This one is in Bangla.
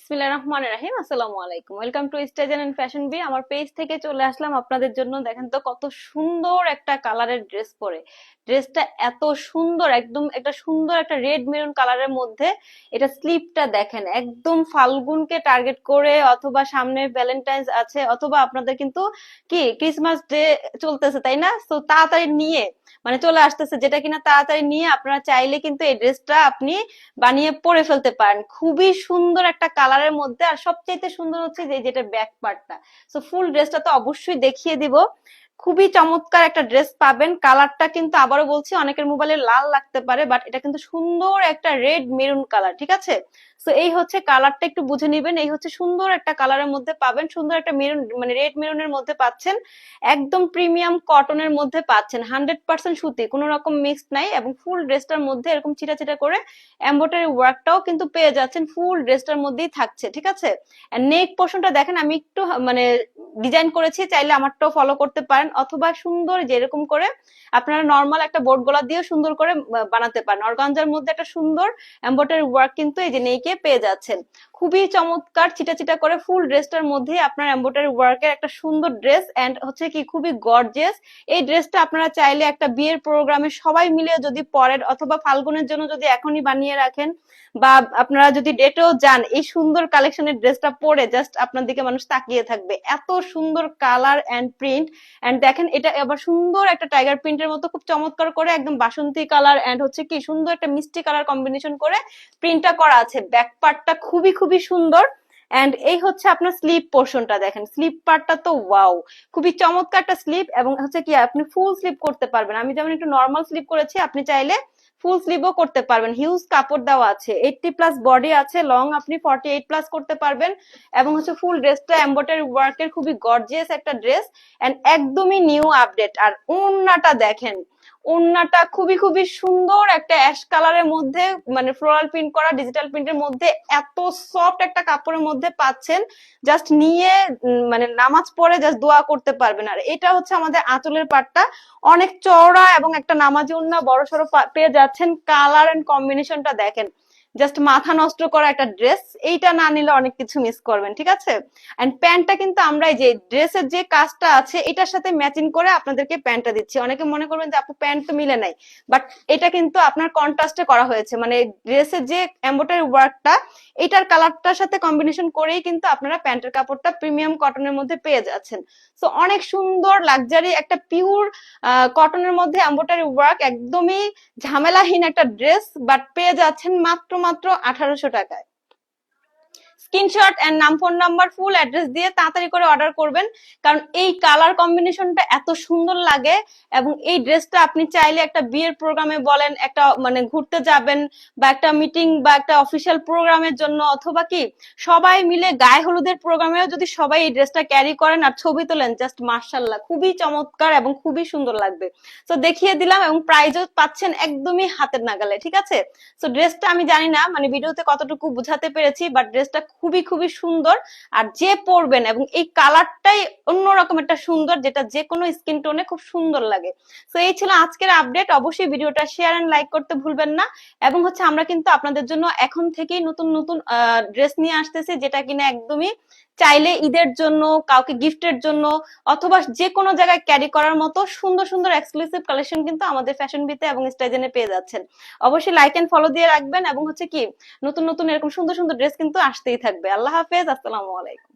বিসমিল্লাহির রহমানির রহিম। আসসালামু আলাইকুম। Welcome to style and fashion B. আমার পেজ থেকে চলে আসলাম আপনাদের জন্য। দেখেন তো কত সুন্দর একটা কালারের ড্রেস পরে। ড্রেসটা এত সুন্দর, একদম একটা সুন্দর একটা রেড মেরুন কালারের মধ্যে। এটা স্লিপটা দেখেন, একদম ফাল্গুনকে টার্গেট করে, অথবা সামনে ভ্যালেন্টাইন্স আছে, অথবা আপনাদের কিন্তু কি ক্রিসমাস ডে চলতেছে, তাই না? তো তাড়াতাড়ি নিয়ে মানে চলে আসতেছে, যেটা কিনা তাড়াতাড়ি নিয়ে আপনারা চাইলে কিন্তু এই ড্রেসটা আপনি বানিয়ে পরে ফেলতে পারেন। খুবই সুন্দর একটা কালারের মধ্যে। আর সবচেয়ে সুন্দর হচ্ছে যে যেটা ব্যাক পার্টটা। সো ফুল ড্রেসটা তো অবশ্যই দেখিয়ে দিব। খুবই চমৎকার একটা ড্রেস পাবেন। কালারটা কিন্তু আবারও বলছি, অনেকের মোবাইলে লাল লাগতে পারে, বাট এটা কিন্তু সুন্দর একটা রেড মেরুন কালার, ঠিক আছে? সো এই হচ্ছে কালারটা, একটু বুঝে নিবেন। এই হচ্ছে সুন্দর একটা কালারের মধ্যে পাবেন, সুন্দর একটা মেরুন মানে রেড মেরুনের মধ্যে পাচ্ছেন। একদম প্রিমিয়াম কটনের মধ্যে পাচ্ছেন, 100% সুতি, কোনো রকম মিক্সড নাই। এবং ফুল ড্রেসটার মধ্যে এরকম চিটা চিটা করে এমব্রয়ডারি ওয়ার্কটাও কিন্তু পেয়ে যাচ্ছেন, ফুল ড্রেসটার মধ্যেই থাকছে, ঠিক আছে? নেক পোর্শনটা দেখেন, আমি একটু মানে ডিজাইন করেছি, চাইলে আমারটাও ফলো করতে পারেন, অথবা সুন্দর যেরকম করে আপনারা নর্মাল একটা বোর্ড গলা দিয়েও সুন্দর করে বানাতে পারেন। অর্গানজার মধ্যে একটা সুন্দর এমব্রয়ডারি ওয়ার্ক কিন্তু এই যে নেকে পেয়ে যাচ্ছেন। খুবই চমৎকার, চিটা চিটা করে ফুল ড্রেসটার মধ্যে আপনার এমব্রয়ডারি ওয়ার্কের একটা সুন্দর ড্রেস, এন্ড হচ্ছে কি খুবই গর্জিয়াস। এই ড্রেসটা আপনারা চাইলে একটা বিয়ের প্রোগ্রামে সবাই মিলে যদি পরেন, অথবা ফাল্গুনের জন্য যদি এখনই বানিয়ে রাখেন, বা আপনারা যদি ডেটেও যান, এই সুন্দর কালেকশনের ড্রেসটা পরে জাস্ট আপনার দিকে মানুষ তাকিয়ে থাকবে। এত সুন্দর কালার এন্ড প্রিন্ট। এন্ড দেখেন, এটা আবার সুন্দর একটা টাইগার প্রিন্টের মতো খুব চমৎকার করে একদম বাসন্তী কালার এন্ড হচ্ছে কি সুন্দর একটা মিষ্টি কালার কম্বিনেশন করে প্রিন্টটা করা আছে। ব্যাক পার্টটা খুবই খুবই সুন্দর। এন্ড এই হচ্ছে আপনার স্লিপ পোর্শনটা দেখেন, স্লিপ পার্টটা তো ওয়াও, খুবই চমৎকার একটা স্লিপ। এবং হচ্ছে কি আপনি ফুল স্লিপ করতে পারবেন। আমি যেমন একটু নর্মাল স্লিপ করেছি, আপনি চাইলে ফুল স্লিভও করতে পারবেন। হিউজ কাপড় দেওয়া আছে, 80+ বডি আছে, লং আপনি 48+ করতে পারবেন। এবং হচ্ছে ফুল ড্রেসটা এমব্রয়ডারি ওয়ার্কের খুবই গর্জিয়াস একটা ড্রেস, এন্ড একদমই নিউ আপডেট। আর ওড়নাটা দেখেন, ওড়নাটা খুবই খুবই সুন্দর একটা অ্যাশ কালারের মধ্যে, মানে ফ্লোরাল প্রিন্ট করা ডিজিটাল প্রিন্টের মধ্যে, এত সফট একটা কাপড়ের মধ্যে পাচ্ছেন। জাস্ট নিয়ে মানে নামাজ পড়ে জাস্ট দোয়া করতে পারবেন। আর এটা হচ্ছে আমাদের আঁচলের পাটটা, অনেক চওড়া এবং একটা নামাজি ওড়না বড় সড়ো পেয়ে যাচ্ছেন। কালার এন্ড কম্বিনেশনটা দেখেন, জাস্ট মাথা নষ্ট করা একটা ড্রেস। এইটা না নিলে অনেক কিছু মিস করবেন, ঠিক আছে? এন্ড প্যান্টটা কিন্তু আমরা এই যে ড্রেসের যে কাজটা আছে এটার সাথে ম্যাচিং করে আপনাদেরকে প্যান্টটা দিচ্ছি। অনেকে মনে করবেন যে আপু প্যান্ট তো মিলে নাই, বাট এটা কিন্তু আপনার কন্ট্রাস্টে করা হয়েছে। মানে ড্রেসের যে এমব্রয়ডারি ওয়ার্কটা, এটার কালারটার সাথে কম্বিনেশন করেই কিন্তু আপনারা প্যান্টের কাপড়টা প্রিমিয়াম কটনের মধ্যে পেয়ে যাচ্ছেন। সো অনেক সুন্দর লাক্সারি একটা পিওর কটনের মধ্যে এমব্রয়ডারি ওয়ার্ক, একদমই ঝামেলাহীন একটা ড্রেস, বাট পেয়ে যাচ্ছেন মাত্র মাত্র 1800 টাকায়। স্ক্রিনশট এন্ড নাম, ফোন নাম্বার, ফুল অ্যাড্রেস দিয়ে তাড়াতাড়ি করে অর্ডার করবেন, কারণ এই কালার কম্বিনেশনটা এত সুন্দর লাগে। এবং এই ড্রেসটা আপনি চাইলে একটা বিয়ের প্রোগ্রামে বলেন, একটা মানে ঘুরতে যাবেন, বা একটা মিটিং বা একটা অফিসিয়াল প্রোগ্রামের জন্য, অথবা কি সবাই মিলে গায়ে হলুদের প্রোগ্রামেও যদি সবাই এই ড্রেসটা ক্যারি করেন আর ছবি তোলেন, জাস্ট মার্শাল্লাহ, খুবই চমৎকার এবং খুবই সুন্দর লাগবে। তো দেখিয়ে দিলাম, এবং প্রাইজও পাচ্ছেন একদমই হাতের নাগালে, ঠিক আছে? তো ড্রেসটা আমি জানি না মানে ভিডিওতে কতটুকু বুঝাতে পেরেছি, বাট ড্রেসটা খুবই খুবই সুন্দর। আর যে পরবেন, এবং এই কালারটাই অন্যরকম একটা সুন্দর, যেটা যে কোনো স্কিন টোনে খুব সুন্দর লাগে। তো এই ছিল আজকের আপডেট। অবশ্যই ভিডিওটা শেয়ার এন্ড লাইক করতে ভুলবেন না। এবং হচ্ছে আমরা কিন্তু আপনাদের জন্য এখন থেকেই নতুন নতুন ড্রেস নিয়ে আসতেছি, যেটা কিনা একদমই চাইলে ঈদের জন্য, কাউকে গিফটের জন্য, অথবা যে কোনো জায়গায় ক্যারি করার মতো সুন্দর সুন্দর এক্সক্লুসিভ কালেকশন কিন্তু আমাদের ফ্যাশন বিতে এবং স্টাইজেনে পেয়ে যাচ্ছেন। অবশ্যই লাইক এন্ড ফলো দিয়ে রাখবেন, এবং হচ্ছে কি নতুন নতুন এরকম সুন্দর সুন্দর ড্রেস কিন্তু আসতেই থাকবে। আল্লাহ হাফেজ, আসসালামু আলাইকুম।